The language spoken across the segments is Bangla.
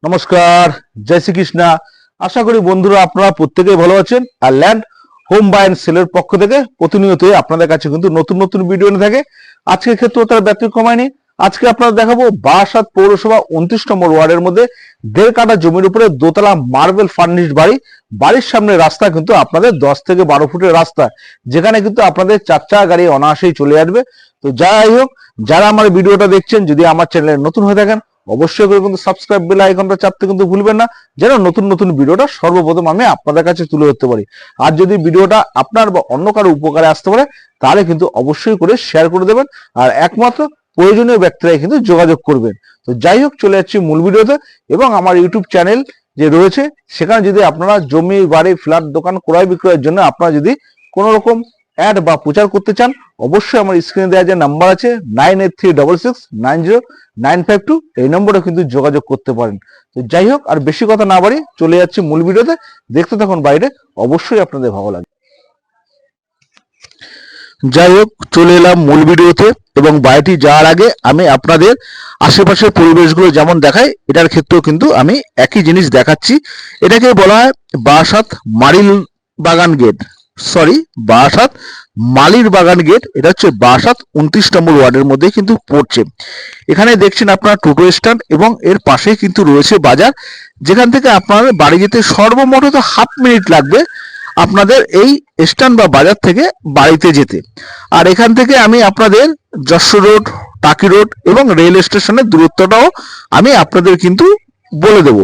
নমস্কার, জয় শ্রীকৃষ্ণা। আশা করি বন্ধুরা আপনারা প্রত্যেকেই ভালো আছেন। আর ল্যান্ড হোম বাই এন্ড সেলের পক্ষ থেকে প্রতিনিয়তই আপনাদের কাছে কিন্তু নতুন নতুন ভিডিও এনে থাকে। আজকের ক্ষেত্রেও তার ব্যতিক্রম হয়নি। আজকে আপনারা দেখাবো বারাসাত পৌরসভা 29 নম্বর ওয়ার্ডের মধ্যে 1.5 কাঠা জমির উপরে দোতলা মার্বেল ফার্নিশড বাড়ি। বাড়ির সামনে রাস্তা কিন্তু আপনাদের 10 থেকে 12 ফুটের রাস্তা, যেখানে কিন্তু আপনাদের 4 চাকা গাড়ি অনায়াসেই চলে আসবে। তো যাই হোক, যারা আমার ভিডিওটা দেখছেন, যদি আমার চ্যানেলে নতুন হয়ে থাকেন অবশ্যই করে কিন্তু সাবস্ক্রাইব বেল আইকনটা চাপতে কিন্তু ভুলবেন না, যেন নতুন নতুন ভিডিওটা সর্বপ্রথম আমি আপনাদের কাছে তুলে ধরতে পারি। আর যদি ভিডিওটা আপনার বা অন্য কারো উপকারে আসতে পারে তাহলে কিন্তু অবশ্যই করে শেয়ার করে দেবেন, আর একমাত্র প্রয়োজনীয় ব্যক্তিরাই কিন্তু যোগাযোগ করবেন। তো যাই হোক, চলে যাচ্ছি মূল ভিডিওতে। এবং আমার ইউটিউব চ্যানেল যে রয়েছে সেখানে যদি আপনারা জমি, বাড়ি, ফ্ল্যাট, দোকান ক্রয় বিক্রয়ের জন্য আপনারা যদি কোনো রকম অ্যাড বা প্রচার করতে চান, অবশ্যই আমার স্ক্রিনে দেওয়া যে নাম্বার আছে 9836690952, এই নম্বরে কিন্তু যোগাযোগ করতে পারেন। তো যাই হোক, আর বেশি কথা না বাড়ি চলে যাচ্ছে মূল ভিডিওতে। দেখতে থাকুন, বাইরে অবশ্যই আপনাদের ভালো লাগবে। যাই হোক, চলে এলাম মূল ভিডিওতে। এবং বাড়িটি যাওয়ার আগে আমি আপনাদের আশেপাশের পরিবেশগুলো যেমন দেখাই, এটার ক্ষেত্রেও কিন্তু আমি একই জিনিস দেখাচ্ছি। এটাকে বলা হয় বারাসাত মারিল বাগান গেট, বারাসাত মালির বাগান গেট। এটা হচ্ছে বারাসাত 29 নম্বর ওয়ার্ডের মধ্যে কিন্তু পড়ছে। এখানে দেখছেন আপনার টোটো স্ট্যান্ড এবং এর পাশেই কিন্তু রয়েছে বাজার, যেখান থেকে আপনার বাড়ি যেতে সর্বমোট তো হাফ মিনিট লাগবে আপনাদের এই স্ট্যান্ড বা বাজার থেকে বাড়িতে যেতে। আর এখান থেকে আমি আপনাদের যশোর রোড, টাকি রোড এবং রেল স্টেশনের দূরত্বটাও আমি আপনাদের কিন্তু বলে দেব।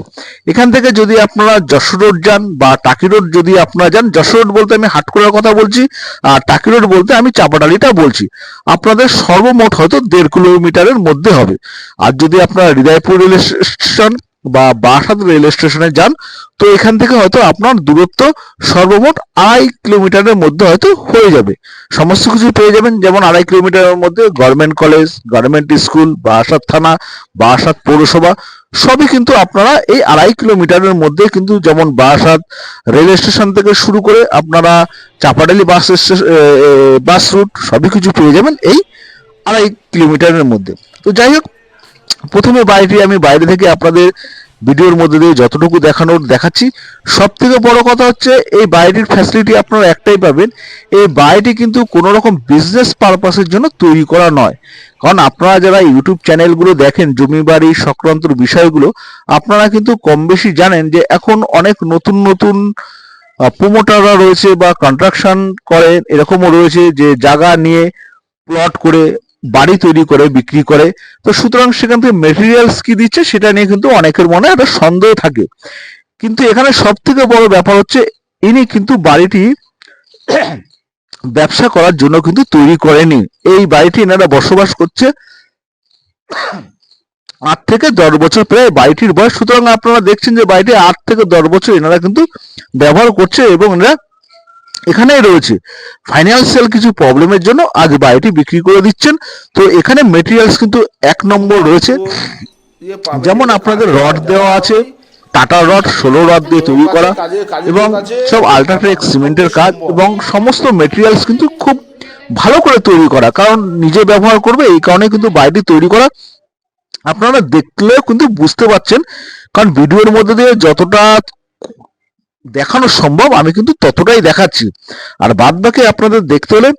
এখান থেকে যদি আপনারা যশোর রোড যান বা টাকি রোড যদি আপনারা যান, যশোর রোড বলতে আমি হাটখোলার কথা বলছি, আর টাকি রোড বলতে আমি চাপাডালিটা বলছি, আপনাদের সর্বমোট হয়তো 1.5 কিলোমিটারের মধ্যে হবে। আর যদি আপনারা হৃদয়পুর রেল স্টেশন বা বারাসাত রেল স্টেশনে যান, তো এখান থেকে হয়তো আপনার দূরত্ব সর্বমোট 2.5 কিলোমিটারের মধ্যে হয়তো হয়ে যাবে। সমস্ত কিছু পেয়ে যাবেন, যেমন 2.5 কিলোমিটারের মধ্যে government college, government school, Barasat থানা, বারাসাত পৌরসভা, সবই কিন্তু আপনারা এই 2.5 কিলোমিটারের মধ্যে কিন্তু, যেমন বারাসাত রেল স্টেশন থেকে শুরু করে আপনারা চাপাডালি বাস রুট সবই কিছু পেয়ে যাবেন এই 2.5 কিলোমিটারের মধ্যে। তো যাই হোক, প্রথমে বাড়িটি আমি বাইরে থেকে আপনাদের ভিডিওর মধ্যে দিয়ে যতটুকু দেখাচ্ছি। সব থেকে বড় কথা হচ্ছে এই বাড়িটির ফ্যাসিলিটি আপনারা একটাই পাবেন, এই বাড়িটি কিন্তু কোনো রকম বিজনেস পারপাসের জন্য তৈরি করা নয়। কারণ আপনারা যারা ইউটিউব চ্যানেলগুলো দেখেন জমি বাড়ি সংক্রান্ত বিষয়গুলো, আপনারা কিন্তু কম বেশি জানেন যে এখন অনেক নতুন নতুন প্রমোটাররা রয়েছে বা কনস্ট্রাকশন করে, এরকমও রয়েছে যে জায়গা নিয়ে প্লট করে বাড়ি তৈরি করে বিক্রি করে। তো সুতরাং সেখান থেকে মেটেরিয়ালস কি দিচ্ছে সেটা নিয়ে কিন্তু অনেকের মনে একটা সন্দেহ থাকে। কিন্তু এখানে সব থেকে বড় ব্যাপার হচ্ছে ইনি কিন্তু বাড়িটি ব্যবসা করার জন্য কিন্তু তৈরি করেনি। এই বাড়িটি এনারা বসবাস করছে 8 থেকে 10 বছর প্রায় বাড়িটির বয়স। সুতরাং আপনারা দেখছেন যে বাড়িটি 8 থেকে 10 বছর এনারা কিন্তু ব্যবহার করছে এবং এনারা এখানেই রয়েছে। ফাইন্যান্সিয়াল কিছু প্রবলেমের জন্য আজ বাড়িটি বিক্রি করে দিচ্ছেন। তো এখানে মেটেরিয়ালস কিন্তু 1 নম্বর রয়েছে, যেমন আপনাদের রড দেওয়া আছে, টাটা রড 16 রড দিয়ে তৈরি করা এবং সব আল্ট্রাটেক সিমেন্টের কাজ, এবং সমস্ত মেটেরিয়ালস কিন্তু খুব ভালো করে তৈরি করা, কারণ নিজে ব্যবহার করবে এই কারণে কিন্তু বাড়িটি তৈরি করা। আপনারা দেখলেও কিন্তু বুঝতে পারছেন, কারণ ভিডিওর মধ্যে দিয়ে যতটা দেখানো সম্ভব আমি কিন্তু ততটাই দেখাচ্ছি। আর বাদ বাকি আপনাদের দেখতে হলে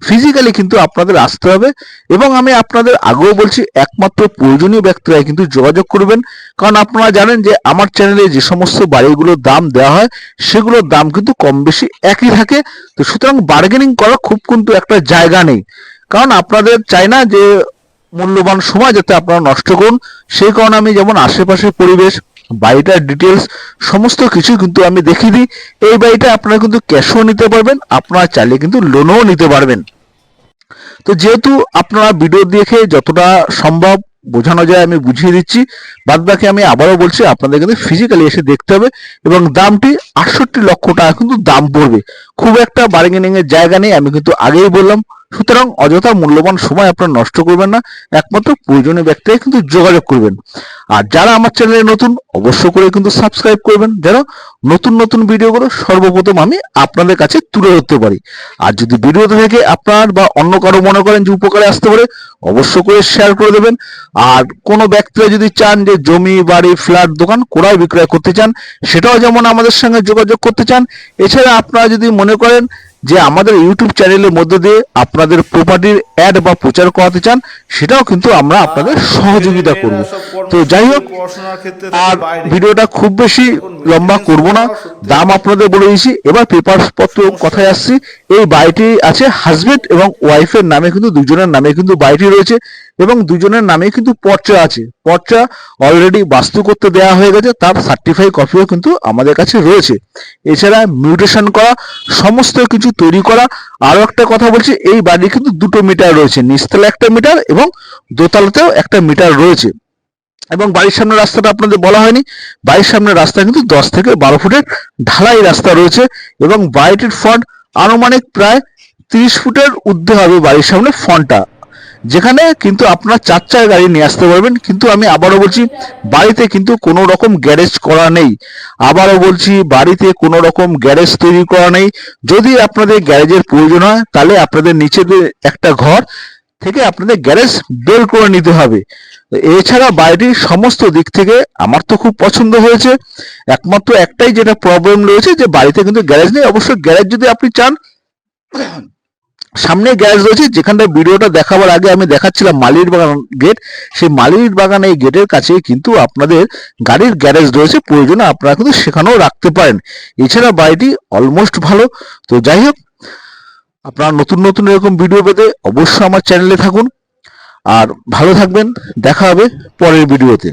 ফিজিক্যালি কিন্তু আপনাদের আসতে হবে। এবং আমি আপনাদের আগেও বলছি, একমাত্র প্রয়োজনীয় ব্যক্তিরাই কিন্তু যোগাযোগ করবেন, কারণ আপনারা জানেন যে আমার চ্যানেলে যে সমস্ত বাড়িগুলোর দাম দেওয়া হয় সেগুলোর দাম কিন্তু কম বেশি একই থাকে। তো সুতরাং বার্গেনিং করা খুব কিন্তু একটা জায়গা নেই, কারণ আপনাদের চাই না যে মূল্যবান সময় যাতে আপনারা নষ্ট করুন। সেই কারণে আমি যেমন আশেপাশের পরিবেশ, বাড়িটার ডিটেলস সমস্ত কিছু কিন্তু আমি দেখিয়ে দিই। এই বাড়িটা আপনারা কিন্তু ক্যাশও নিতে পারবেন, আপনারা চাইলে কিন্তু লোনও নিতে পারবেন। তো যেহেতু আপনারা ভিডিও দেখে যতটা সম্ভব বোঝানো যায় আমি বুঝিয়ে দিচ্ছি, বাদ বাকি আমি আবারও বলছি আপনাদের কিন্তু ফিজিক্যালি এসে দেখতে হবে। এবং দামটি 68 লক্ষ টাকা কিন্তু দাম পড়বে, খুব একটা বার্গেনিং এর জায়গা নেই, আমি কিন্তু আগেই বললাম সুতরাং অযথা মূল্যবান সময় আপনারা নষ্ট করবেন না, একমাত্র প্রয়োজনীয় ব্যক্তিরাই কিন্তু যোগাযোগ করবেন। আর যারা আমার চ্যানেলে নতুন অবশ্য করে কিন্তু সাবস্ক্রাইব করবেন, যেন নতুন নতুন ভিডিওগুলো সর্বপ্রথম আমি আপনাদের কাছে তুলে ধরতে পারি। আর যদি ভিডিওতে থেকে আপনার বা অন্য কারো মনে করেন যে উপকারে আসতে পারে, অবশ্য করে শেয়ার করে দেবেন। আর কোনো ব্যক্তিরা যদি চান যে জমি বাড়ি ফ্ল্যাট দোকান ক্রয় বিক্রয় করতে চান, সেটাও যেমন আমাদের সঙ্গে যোগাযোগ করতে চান। এছাড়া আপনারা যদি মনে করেন যে আমাদের ইউটিউব চ্যানেলের মধ্যে দিয়ে আপনাদের প্রপার্টির অ্যাড বা প্রচার করাতে চান, সেটাও কিন্তু আমরা আপনাদের সহযোগিতা করব। তো যাই হোক, আর ভিডিওটা খুব বেশি লম্বা করব না, দাম আপনাদের বলে দিয়েছি। এবার পেপারস পত্র কথায় আসছি। এই বাড়িটি আছে হাজবেন্ড এবং ওয়াইফের নামে, কিন্তু দুজনের নামে কিন্তু বাড়িটি রয়েছে এবং দুজনের নামে কিন্তু পর্চা আছে। পর্চা অলরেডি বাস্তু করতে দেওয়া হয়ে গেছে, তার সার্টিফাই কপিও কিন্তু আমাদের কাছে রয়েছে। এছাড়া মিউটেশন করা, সমস্ত কিছু তৈরি করা। আরো একটা কথা বলছি, এই বাড়ি কিন্তু দুটো মিটার রয়েছে, নিচতলা একটা মিটার এবং দোতলাতেও একটা মিটার রয়েছে। এবং বাড়ির সামনে রাস্তাটা আপনাদের বলা হয়নি, বাড়ির সামনে রাস্তা কিন্তু 10 থেকে 12 ফুটের ঢালাই রাস্তা রয়েছে এবং বাড়িটির ফ্রন্ট আনুমানিক প্রায় 30 ফুটের ঊর্ধ্বে হবে বাড়ির সামনে ফ্রন্টটা, যেখানে কিন্তু আপনারা 4 গাড়ি নিয়ে আসতে পারবেন। কিন্তু আমি আবারও বলছি, বাড়িতে কিন্তু কোনো রকম গ্যারেজ করা নেই। আবারও বলছি, বাড়িতে কোনো রকম গ্যারেজ তৈরি করা নেই। যদি আপনাদের গ্যারেজের প্রয়োজন হয়, তাহলে আপনাদের নিচে একটা ঘর থেকে আপনাদের গ্যারেজ বের করে নিতে হবে। এছাড়া বাড়িটির সমস্ত দিক থেকে আমার তো খুব পছন্দ হয়েছে। একমাত্র একটাই যেটা প্রবলেম রয়েছে, যে বাড়িতে কিন্তু গ্যারেজ নেই। অবশ্য গ্যারেজ যদি আপনি চান, সামনে গ্যারেজ রয়েছে। যেখানটা ভিডিওটা দেখাবার আগে আমি দেখাচ্ছিলাম মালির বাগান গেট, সেই মালির বাগান এই গেটের কাছে কিন্তু আপনাদের গাড়ির গ্যারেজ রয়েছে, প্রয়োজনে আপনারা কিন্তু সেখানেও রাখতে পারেন। এছাড়া বাড়িটি অলমোস্ট ভালো। তো যাই হোক, আপনারা নতুন নতুন এরকম ভিডিও পেতে অবশ্যই আমার চ্যানেলে থাকুন। আর ভালো থাকবেন, দেখা হবে পরের ভিডিওতে।